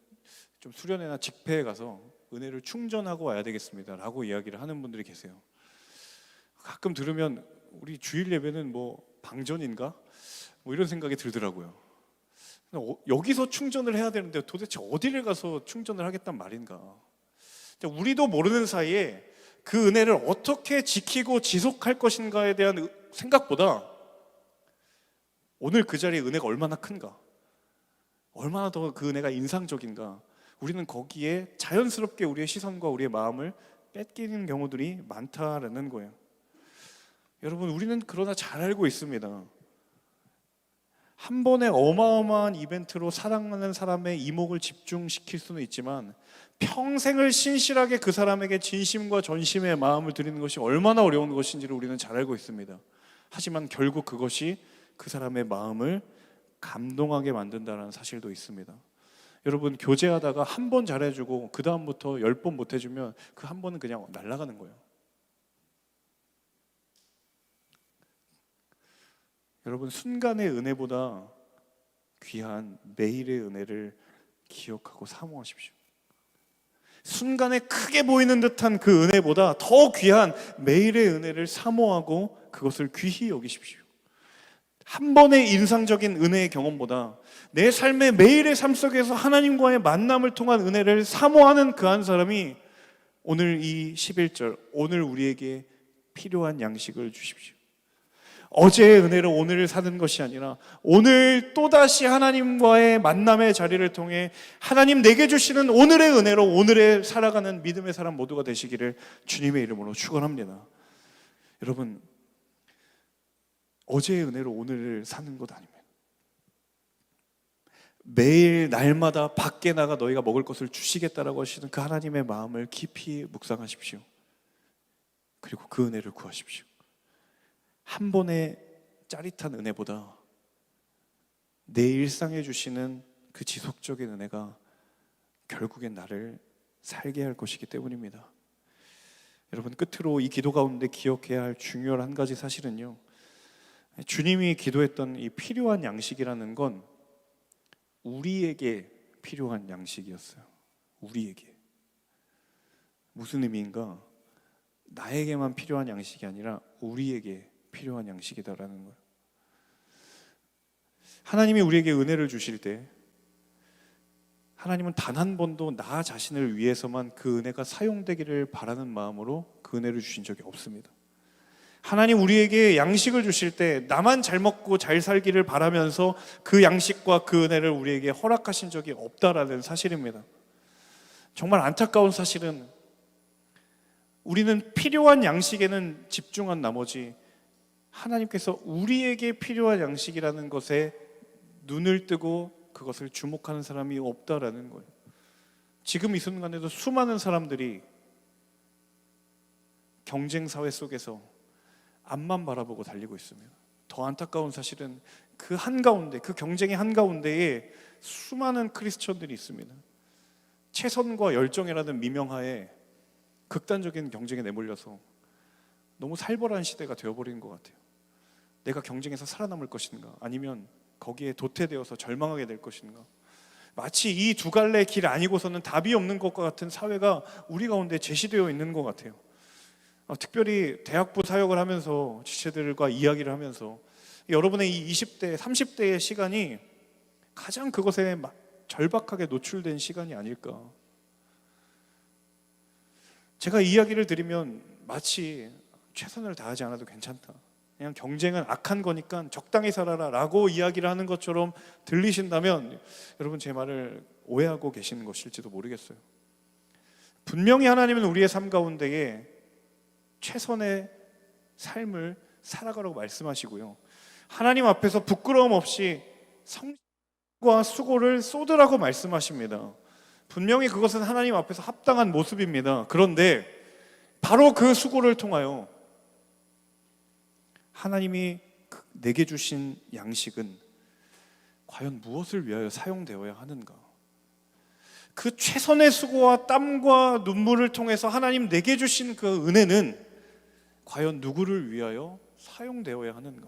좀 수련회나 집회에 가서 은혜를 충전하고 와야 되겠습니다 라고 이야기를 하는 분들이 계세요. 가끔 들으면 우리 주일 예배는 뭐 방전인가? 뭐 이런 생각이 들더라고요. 여기서 충전을 해야 되는데 도대체 어디를 가서 충전을 하겠단 말인가? 우리도 모르는 사이에 그 은혜를 어떻게 지키고 지속할 것인가에 대한 생각보다 오늘 그 자리에 은혜가 얼마나 큰가, 얼마나 더 그 은혜가 인상적인가, 우리는 거기에 자연스럽게 우리의 시선과 우리의 마음을 뺏기는 경우들이 많다라는 거예요. 여러분, 우리는 그러나 잘 알고 있습니다. 한 번의 어마어마한 이벤트로 사랑하는 사람의 이목을 집중시킬 수는 있지만 평생을 신실하게 그 사람에게 진심과 전심의 마음을 드리는 것이 얼마나 어려운 것인지를 우리는 잘 알고 있습니다. 하지만 결국 그것이 그 사람의 마음을 감동하게 만든다는 사실도 있습니다. 여러분, 교제하다가 한 번 잘해주고 그 다음부터 10번 못해주면 그 한 번은 그냥 날아가는 거예요. 여러분, 순간의 은혜보다 귀한 매일의 은혜를 기억하고 사모하십시오. 순간에 크게 보이는 듯한 그 은혜보다 더 귀한 매일의 은혜를 사모하고 그것을 귀히 여기십시오. 한 번의 인상적인 은혜의 경험보다 내 삶의 매일의 삶 속에서 하나님과의 만남을 통한 은혜를 사모하는 그 한 사람이 오늘 이 11절, 오늘 우리에게 필요한 양식을 주십시오. 어제의 은혜로 오늘을 사는 것이 아니라 오늘 또다시 하나님과의 만남의 자리를 통해 하나님 내게 주시는 오늘의 은혜로 오늘에 살아가는 믿음의 사람 모두가 되시기를 주님의 이름으로 축원합니다. 여러분, 어제의 은혜로 오늘을 사는 것 아닙니다. 매일 날마다 밖에 나가 너희가 먹을 것을 주시겠다라고 하시는 그 하나님의 마음을 깊이 묵상하십시오. 그리고 그 은혜를 구하십시오. 한 번의 짜릿한 은혜보다 내 일상에 주시는 그 지속적인 은혜가 결국엔 나를 살게 할 것이기 때문입니다. 여러분, 끝으로 이 기도 가운데 기억해야 할 중요한 한 가지 사실은요, 주님이 기도했던 이 필요한 양식이라는 건 우리에게 필요한 양식이었어요. 우리에게. 무슨 의미인가? 나에게만 필요한 양식이 아니라 우리에게 필요한 양식이다라는 거예요. 하나님이 우리에게 은혜를 주실 때 하나님은 단 한 번도 나 자신을 위해서만 그 은혜가 사용되기를 바라는 마음으로 그 은혜를 주신 적이 없습니다. 하나님 우리에게 양식을 주실 때 나만 잘 먹고 잘 살기를 바라면서 그 양식과 그 은혜를 우리에게 허락하신 적이 없다라는 사실입니다. 정말 안타까운 사실은 우리는 필요한 양식에는 집중한 나머지 하나님께서 우리에게 필요한 양식이라는 것에 눈을 뜨고 그것을 주목하는 사람이 없다라는 거예요. 지금 이 순간에도 수많은 사람들이 경쟁 사회 속에서 앞만 바라보고 달리고 있습니다. 더 안타까운 사실은 그 한가운데, 그 경쟁의 한가운데에 수많은 크리스천들이 있습니다. 최선과 열정이라는 미명하에 극단적인 경쟁에 내몰려서 너무 살벌한 시대가 되어버린 것 같아요. 내가 경쟁에서 살아남을 것인가, 아니면 거기에 도태되어서 절망하게 될 것인가. 마치 이 두 갈래 길 아니고서는 답이 없는 것과 같은 사회가 우리 가운데 제시되어 있는 것 같아요. 특별히 대학부 사역을 하면서 지체들과 이야기를 하면서 여러분의 이 20대, 30대의 시간이 가장 그것에 절박하게 노출된 시간이 아닐까. 제가 이야기를 드리면 마치 최선을 다하지 않아도 괜찮다, 그냥 경쟁은 악한 거니까 적당히 살아라 라고 이야기를 하는 것처럼 들리신다면 여러분, 제 말을 오해하고 계시는 것일지도 모르겠어요. 분명히 하나님은 우리의 삶 가운데에 최선의 삶을 살아가라고 말씀하시고요, 하나님 앞에서 부끄러움 없이 성실과 수고를 쏟으라고 말씀하십니다. 분명히 그것은 하나님 앞에서 합당한 모습입니다. 그런데 바로 그 수고를 통하여 하나님이 내게 주신 양식은 과연 무엇을 위하여 사용되어야 하는가? 그 최선의 수고와 땀과 눈물을 통해서 하나님 내게 주신 그 은혜는 과연 누구를 위하여 사용되어야 하는가?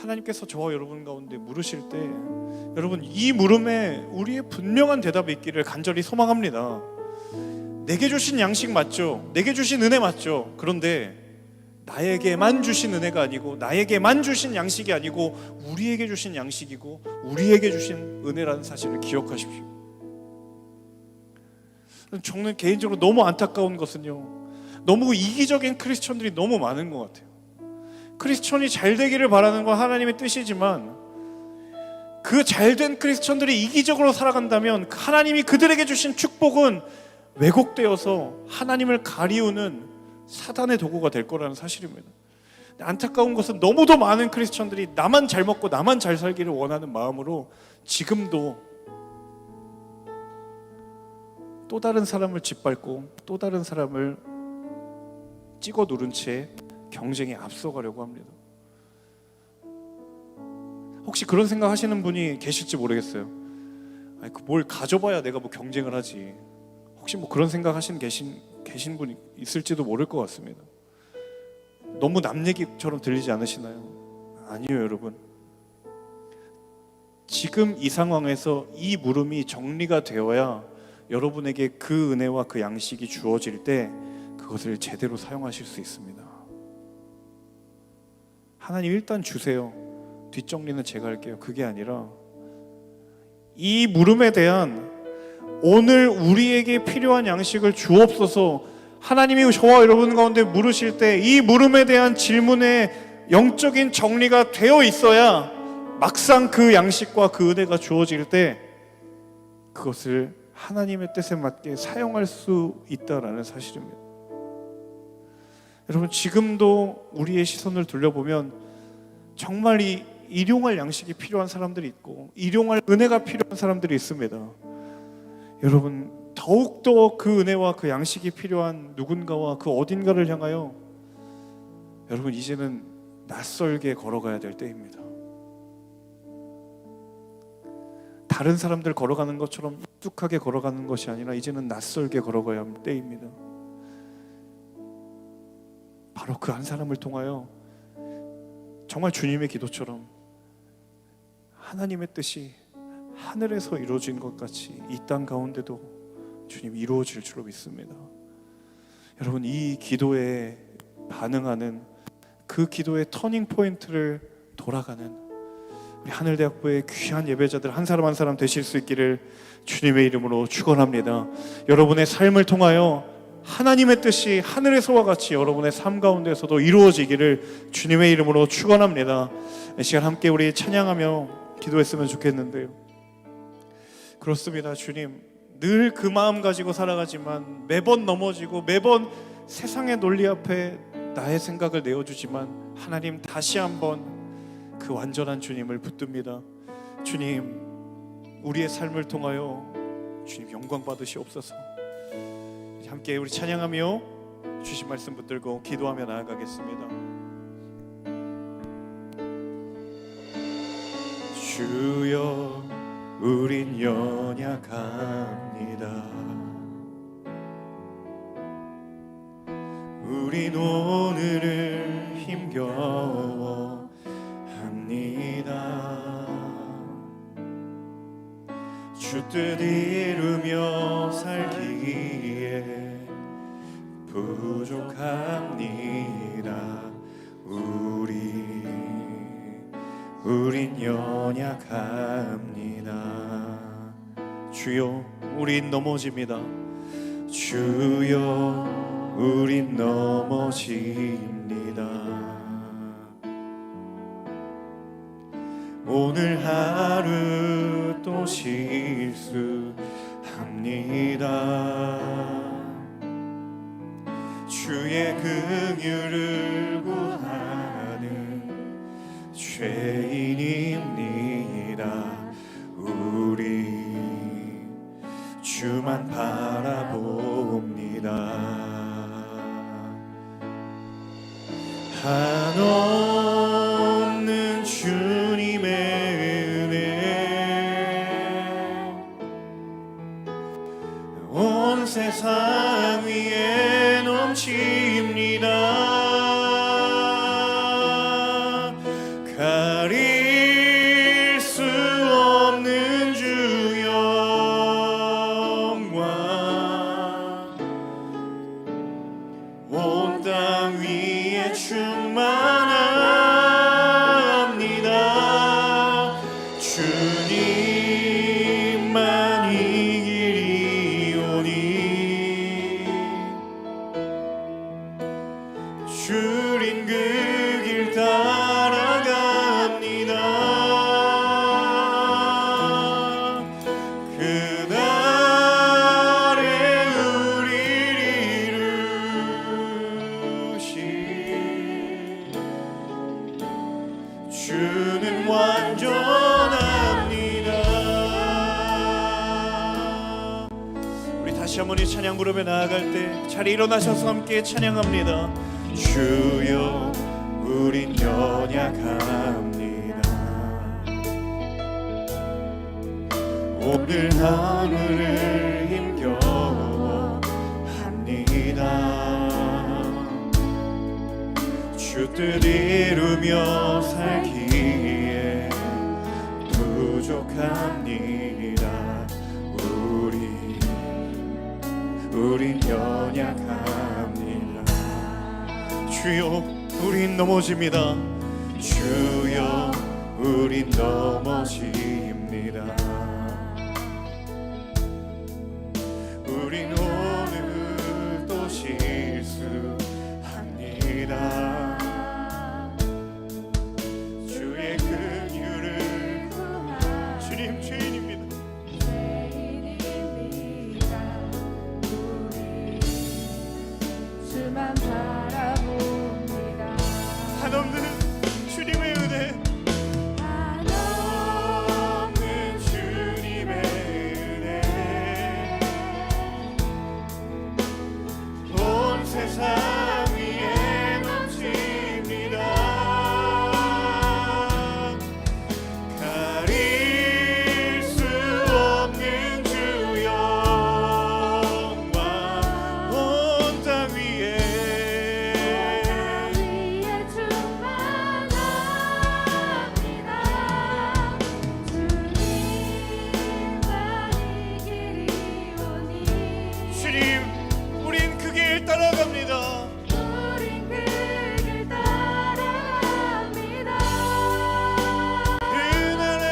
하나님께서 저와 여러분 가운데 물으실 때 여러분 이 물음에 우리의 분명한 대답이 있기를 간절히 소망합니다. 내게 주신 양식 맞죠? 내게 주신 은혜 맞죠? 그런데 나에게만 주신 은혜가 아니고 나에게만 주신 양식이 아니고 우리에게 주신 양식이고 우리에게 주신 은혜라는 사실을 기억하십시오. 저는 개인적으로 너무 안타까운 것은요, 너무 이기적인 크리스천들이 너무 많은 것 같아요. 크리스천이 잘 되기를 바라는 건 하나님의 뜻이지만 그 잘된 크리스천들이 이기적으로 살아간다면 하나님이 그들에게 주신 축복은 왜곡되어서 하나님을 가리우는 사단의 도구가 될 거라는 사실입니다. 안타까운 것은 너무도 많은 크리스천들이 나만 잘 먹고 나만 잘 살기를 원하는 마음으로 지금도 또 다른 사람을 짓밟고 또 다른 사람을 찍어 누른 채 경쟁에 앞서가려고 합니다. 혹시 그런 생각 하시는 분이 계실지 모르겠어요. 아니, 뭘 가져봐야 내가 뭐 경쟁을 하지. 혹시 뭐 그런 생각 하시는 계신 분이 있을지도 모를 것 같습니다. 너무 남 얘기처럼 들리지 않으시나요? 아니요, 여러분. 지금 이 상황에서 이 물음이 정리가 되어야 여러분에게 그 은혜와 그 양식이 주어질 때 그것을 제대로 사용하실 수 있습니다. 하나님 일단 주세요. 뒷정리는 제가 할게요. 그게 아니라 이 물음에 대한 오늘 우리에게 필요한 양식을 주옵소서 하나님이 저와 여러분 가운데 물으실 때 이 물음에 대한 질문에 영적인 정리가 되어 있어야 막상 그 양식과 그 은혜가 주어질 때 그것을 하나님의 뜻에 맞게 사용할 수 있다라는 사실입니다. 여러분 지금도 우리의 시선을 돌려보면 정말 이 일용할 양식이 필요한 사람들이 있고 일용할 은혜가 필요한 사람들이 있습니다. 여러분 더욱더 그 은혜와 그 양식이 필요한 누군가와 그 어딘가를 향하여 여러분 이제는 낯설게 걸어가야 될 때입니다. 다른 사람들 걸어가는 것처럼 익숙하게 걸어가는 것이 아니라 이제는 낯설게 걸어가야 할 때입니다. 바로 그 한 사람을 통하여 정말 주님의 기도처럼 하나님의 뜻이 하늘에서 이루어진 것 같이 이 땅 가운데도 주님 이루어질 줄로 믿습니다. 여러분 이 기도에 반응하는 그 기도의 터닝 포인트를 돌아가는 우리 하늘대학부의 귀한 예배자들 한 사람 한 사람 되실 수 있기를 주님의 이름으로 축원합니다. 여러분의 삶을 통하여 하나님의 뜻이 하늘에서와 같이 여러분의 삶 가운데서도 이루어지기를 주님의 이름으로 축원합니다. 이 시간 함께 우리 찬양하며 기도했으면 좋겠는데요. 그렇습니다. 주님 늘 그 마음 가지고 살아가지만 매번 넘어지고 매번 세상의 논리 앞에 나의 생각을 내어주지만 하나님 다시 한번 그 완전한 주님을 붙듭니다. 주님 우리의 삶을 통하여 주님 영광 받으시옵소서. 함께 우리 찬양하며 주신 말씀 붙들고 기도하며 나아가겠습니다. 주여 우린 연약합니다. 우린 오늘을 힘겨워 합니다. 주 뜻 이루며 살기에 부족합니다. 우린 연약합니다. 주여 우린 넘어집니다. 주여 우린 넘어집니다. 오늘 하루 또 실수합니다. 주의 긍휼을 구하는 죄인입니다. 우리 주만 바라봅니다. 한없는 주님의 은혜 온 세상 위에 넘칩니다. 가릴 수 없는 주 영광 온 땅 위에 충만합니다. 주님만 이기리오니 주린 그 길 따라갑니다. 그날에 우리를 이루시 주는 완전합니다. 우리 다시 한번 이 찬양 부르며 나아갈 때 자리 일어나셔서 함께 찬양합니다. 주여 우린 연약합니다. 오늘 하늘을 힘겨워합니다. 주 뜻 이루며 살기에 부족합니다. 우린 연약합니다. 주여 우린 넘어집니다. 주여 우린 넘어집니다. 우린 오늘도 실수합니다. 주의 긍휼을 주님 죄인입니다. 주만 바라봅니다. 한없는 주님의 은혜 한없는 주님의 은혜 온 세상 위에 넘칩니다. 가릴 수 없는 주 영광 온 땅 위에 주님 우린 그 길 따라갑니다. 우린 그 길 따라갑니다. 그날에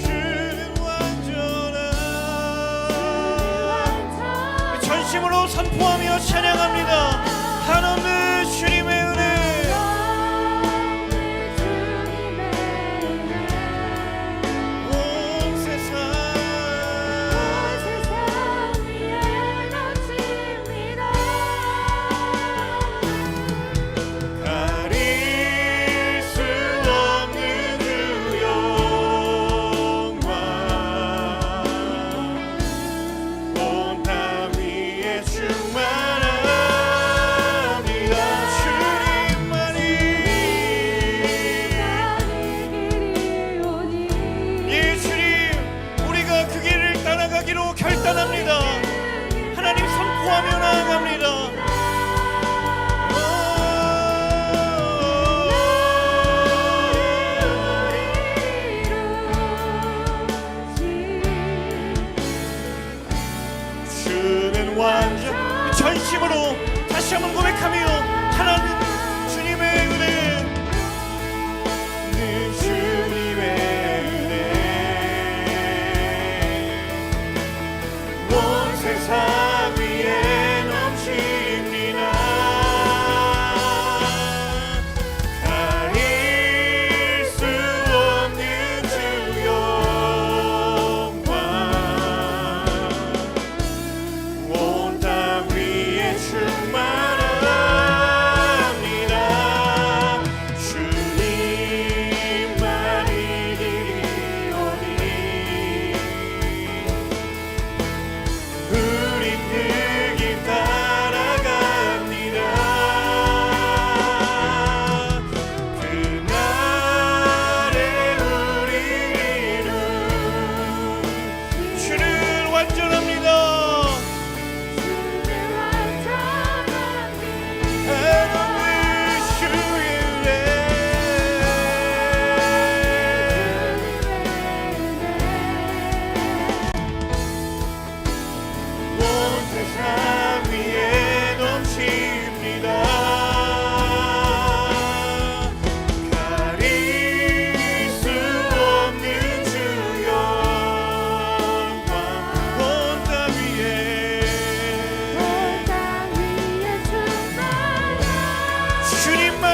주는 완전한 전심으로 선포하며 찬양합니다. 한없는 주님의 은혜 온 세상 위에 넘칩니다. 가릴 수 없는 주 영광 온 땅 위에 충만합니다.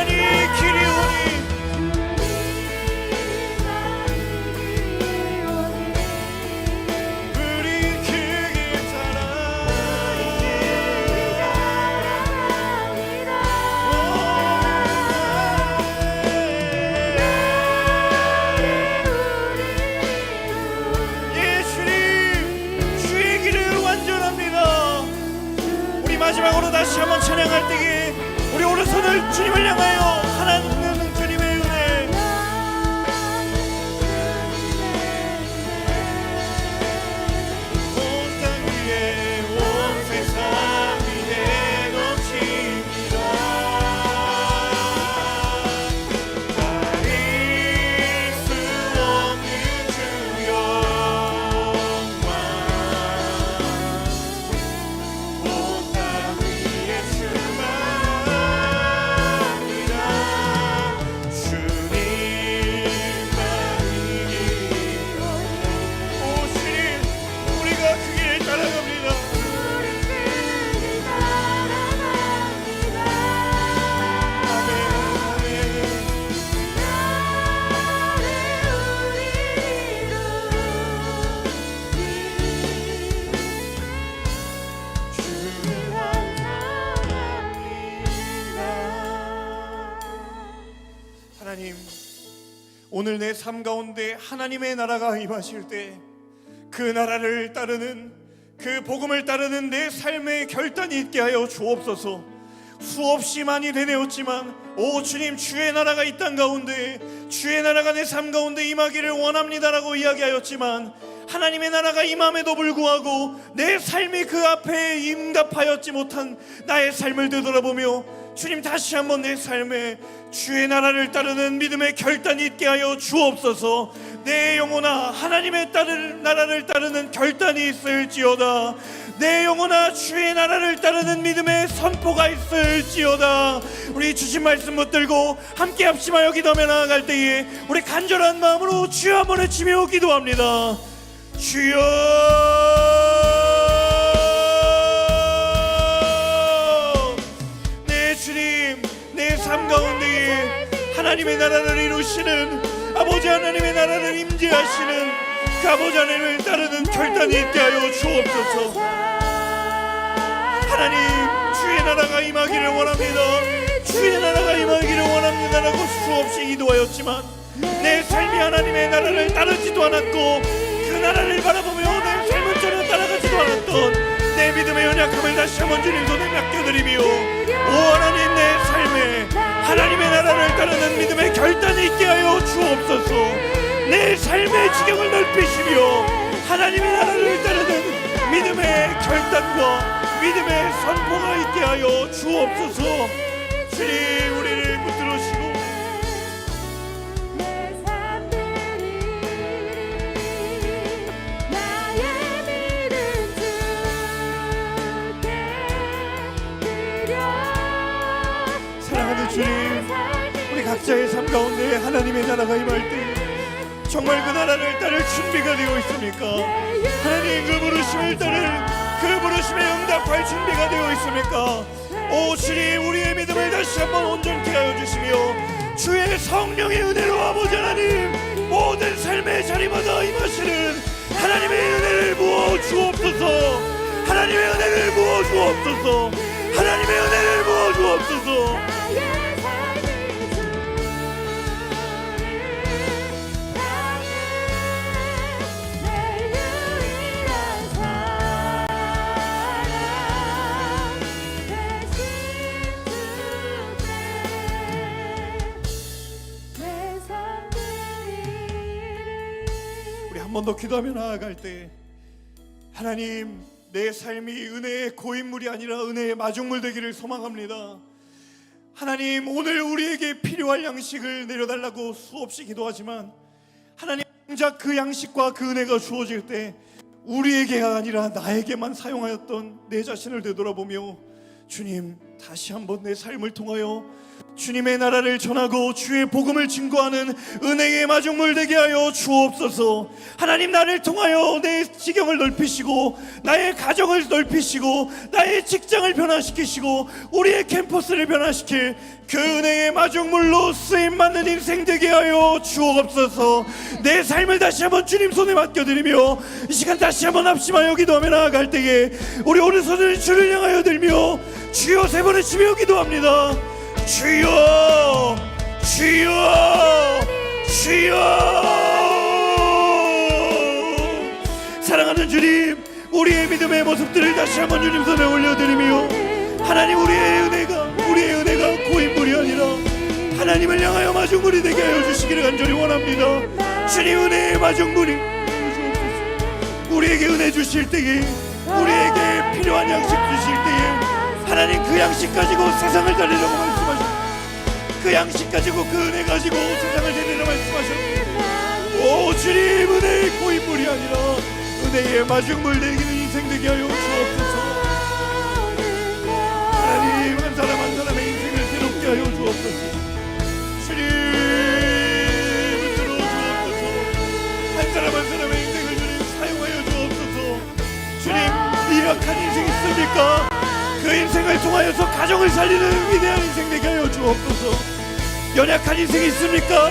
하나님 길이 오니 우리 그 길 따라 예 주님 주의 길은 완전합니다. 우리 마지막으로 다시 한번 찬양할 때에 우리 오른손을 주님을 향하여 하나님은 주님의 은혜 온 땅 위에 온 세상이 내놓칩니다. 가릴 수 없는 주 영광 온 땅 위에 충만합니다. 주님만이 오 주님 우리가 그 길을 따라갑니다. 하나님 오늘 내 삶 가운데 하나님의 나라가 임하실 때 그 나라를 따르는 그 복음을 따르는 내 삶의 결단이 있게 하여 주옵소서. 수없이 많이 되뇌었지만 오 주님 주의 나라가 이 땅 가운데 주의 나라가 내 삶 가운데 임하기를 원합니다라고 이야기하였지만 하나님의 나라가 임함에도 불구하고 내 삶이 그 앞에 응답하였지 못한 나의 삶을 되돌아보며 주님 다시 한번 내 삶에 주의 나라를 따르는 믿음의 결단이 있게 하여 주옵소서. 내 영혼아 하나님의 나라를 따르는 결단이 있을지어다. 내 영혼아 주의 나라를 따르는 믿음의 선포가 있을지어다. 우리 주신 말씀 붙들고 함께 합심하여 기도하며 나아갈 때에 우리 간절한 마음으로 주여 한번 외치며 기도합니다. 주여 내 주님 내 삶 가운데에 하나님의 나라를 이루시는 아버지 하나님의 나라를 임재하시는 그 아버지 하나님을 따르는 결단이 있게 하여 주옵소서. 하나님 주의 나라가 임하기를 원합니다. 주의 나라가 임하기를 원합니다라고 수없이 기도하였지만 내 삶이 하나님의 나라를 따르지도 않았고 그 나라를 바라보며 내 삶을 전혀 따라가지도 않았던 내 믿음의 연약함을 다시 한번 주님 손에 맡겨드리며 오 하나님 내 삶에 하나님의 나라를 따르는 믿음의 결단이 있게 하여 주옵소서. 내 삶의 지경을 넓히시며 하나님의 나라를 따르는 믿음의 결단과 믿음의 선포가 있게 하여 주옵소서. 주님 우리를 붙들으시고 사랑하는 주님 우리 각자의 삶 가운데 하나님의 나라가 임할 때 정말 그 나라를 따를 준비가 되어 있습니까? 하나님 그 부르심을 따를 그 부르심에 응답할 준비가 되어 있습니까? 오 주님 우리의 믿음을 다시 한번 온전케 하여 주시며 주의 성령의 은혜로 아버지 하나님 모든 삶의 자리마다 임하시는 하나님의 은혜를 부어 주옵소서. 하나님의 은혜를 부어 주옵소서. 하나님의 은혜를 부어 주옵소서. 한 번 더 기도하며 나아갈 때 하나님 내 삶이 은혜의 고인물이 아니라 은혜의 마중물 되기를 소망합니다. 하나님 오늘 우리에게 필요할 양식을 내려달라고 수없이 기도하지만 하나님 정작 그 양식과 그 은혜가 주어질 때 우리에게가 아니라 나에게만 사용하였던 내 자신을 되돌아보며 주님 다시 한번 내 삶을 통하여 주님의 나라를 전하고 주의 복음을 증거하는 은혜의 마중물 되게 하여 주옵소서. 하나님, 나를 통하여 내 지경을 넓히시고 나의 가정을 넓히시고 나의 직장을 변화시키시고 우리의 캠퍼스를 변화시킬 그 은혜의 마중물로 쓰임받는 인생 되게 하여 주옵소서. 내 삶을 다시 한번 주님 손에 맡겨드리며 이 시간 다시 한번 합심하여 기도하며 나아갈 때에 우리 오른손을 주를 향하여 들며 주여 세 번을 치며 기도합니다. 주여, 주여, 주여. 사랑하는 주님, 우리의 믿음의 모습들을 다시 한번 주님 손에 올려드리며 하나님, 우리의 은혜가 고인물이 아니라 하나님을 향하여 마중물이 되게 하여 주시기를 간절히 원합니다. 주님, 은혜의 마중물이 우리에게 은혜 주실 때에, 우리에게 필요한 양식 주실 때에 하나님, 그 양식 가지고 세상을 달리려고 말씀하셨고 그 양식 가지고 그 은혜 가지고 세상을 달리려고 말씀하셨고, 오 주님, 은혜의 고인물이 아니라 은혜의 마중물 되기는 인생 되게 하여 주옵소서. 하나님, 한 사람 한 사람의 인생을 새롭게 하여 주옵소서. 주님, 들어 주옵소서. 한 사람 한 사람의 인생을 주님 사용하여 주옵소서. 주님, 미약한 인생 있습니까? 그 인생을 통하여서 가정을 살리는 위대한 인생 되게 하여 주옵소서. 연약한 인생이 있습니까?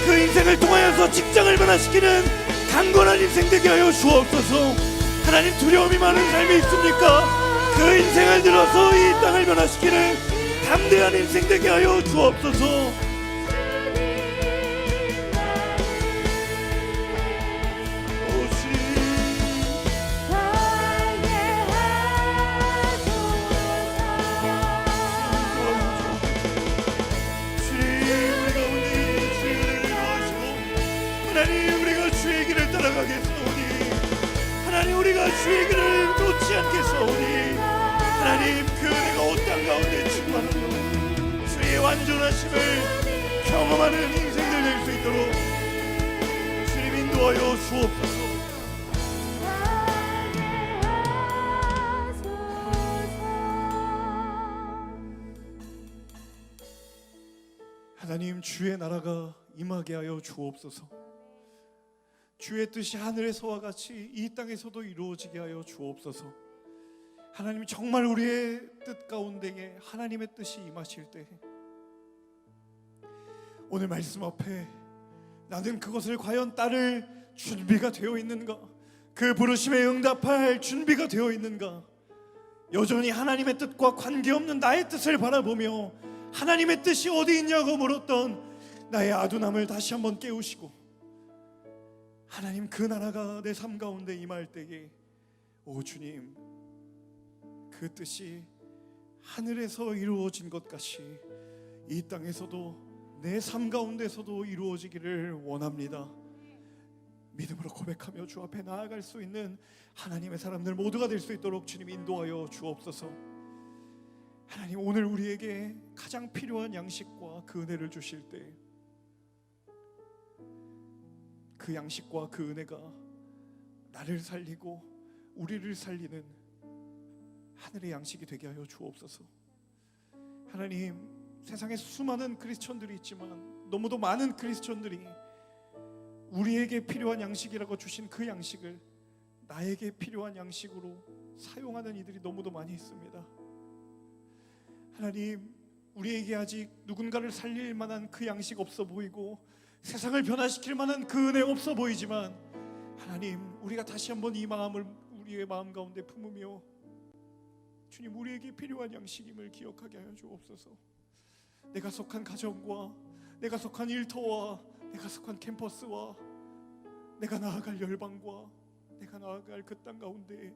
그 인생을 통하여서 직장을 변화시키는 강건한 인생 되게 하여 주옵소서. 하나님, 두려움이 많은 삶이 있습니까? 그 인생을 들어서 이 땅을 변화시키는 담대한 인생 되게 하여 주옵소서. 하나님, 우리가 주의 길을 놓지 않겠사오니 하나님, 그 은혜가 온 땅 가운데 충만하며 주의 완전하심을 경험하는 인생들 될 수 있도록 주님 인도하여 주옵소서. 하나님, 주의 나라가 임하게 하여 주옵소서. 주의 뜻이 하늘에서와 같이 이 땅에서도 이루어지게 하여 주옵소서. 하나님, 정말 우리의 뜻 가운데에 하나님의 뜻이 임하실 때 오늘 말씀 앞에 나는 그것을 과연 따를 준비가 되어 있는가, 그 부르심에 응답할 준비가 되어 있는가, 여전히 하나님의 뜻과 관계없는 나의 뜻을 바라보며 하나님의 뜻이 어디 있냐고 물었던 나의 아둔함을 다시 한번 깨우시고 하나님, 그 나라가 내 삶 가운데 임할 때에 오 주님, 그 뜻이 하늘에서 이루어진 것 같이 이 땅에서도 내 삶 가운데서도 이루어지기를 원합니다. 믿음으로 고백하며 주 앞에 나아갈 수 있는 하나님의 사람들 모두가 될 수 있도록 주님 인도하여 주옵소서. 하나님, 오늘 우리에게 가장 필요한 양식과 그 은혜를 주실 때 그 양식과 그 은혜가 나를 살리고 우리를 살리는 하늘의 양식이 되게 하여 주옵소서. 하나님, 세상에 수많은 크리스천들이 있지만 너무도 많은 크리스천들이 우리에게 필요한 양식이라고 주신 그 양식을 나에게 필요한 양식으로 사용하는 이들이 너무도 많이 있습니다. 하나님, 우리에게 아직 누군가를 살릴 만한 그 양식 없어 보이고 세상을 변화시킬 만한 그 은혜 없어 보이지만 하나님, 우리가 다시 한번 이 마음을 우리의 마음 가운데 품으며 주님, 우리에게 필요한 양식임을 기억하게 하여 주옵소서. 내가 속한 가정과 내가 속한 일터와 내가 속한 캠퍼스와 내가 나아갈 열방과 내가 나아갈 그 땅 가운데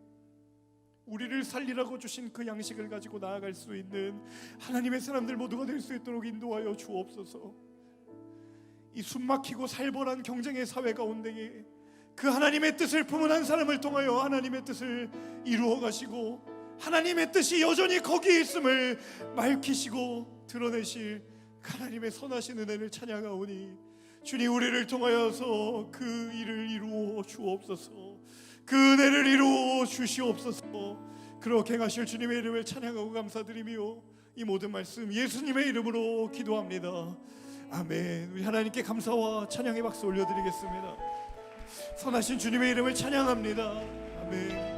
우리를 살리라고 주신 그 양식을 가지고 나아갈 수 있는 하나님의 사람들 모두가 될 수 있도록 인도하여 주옵소서. 이 숨막히고 살벌한 경쟁의 사회 가운데에 그 하나님의 뜻을 품은 한 사람을 통하여 하나님의 뜻을 이루어 가시고 하나님의 뜻이 여전히 거기에 있음을 밝히시고 드러내실 하나님의 선하신 은혜를 찬양하오니 주님, 우리를 통하여서 그 일을 이루어 주옵소서. 그 은혜를 이루어 주시옵소서. 그렇게 행하실 주님의 이름을 찬양하고 감사드리며 이 모든 말씀 예수님의 이름으로 기도합니다. 아멘. 우리 하나님께 감사와 찬양의 박수 올려드리겠습니다. 선하신 주님의 이름을 찬양합니다. 아멘.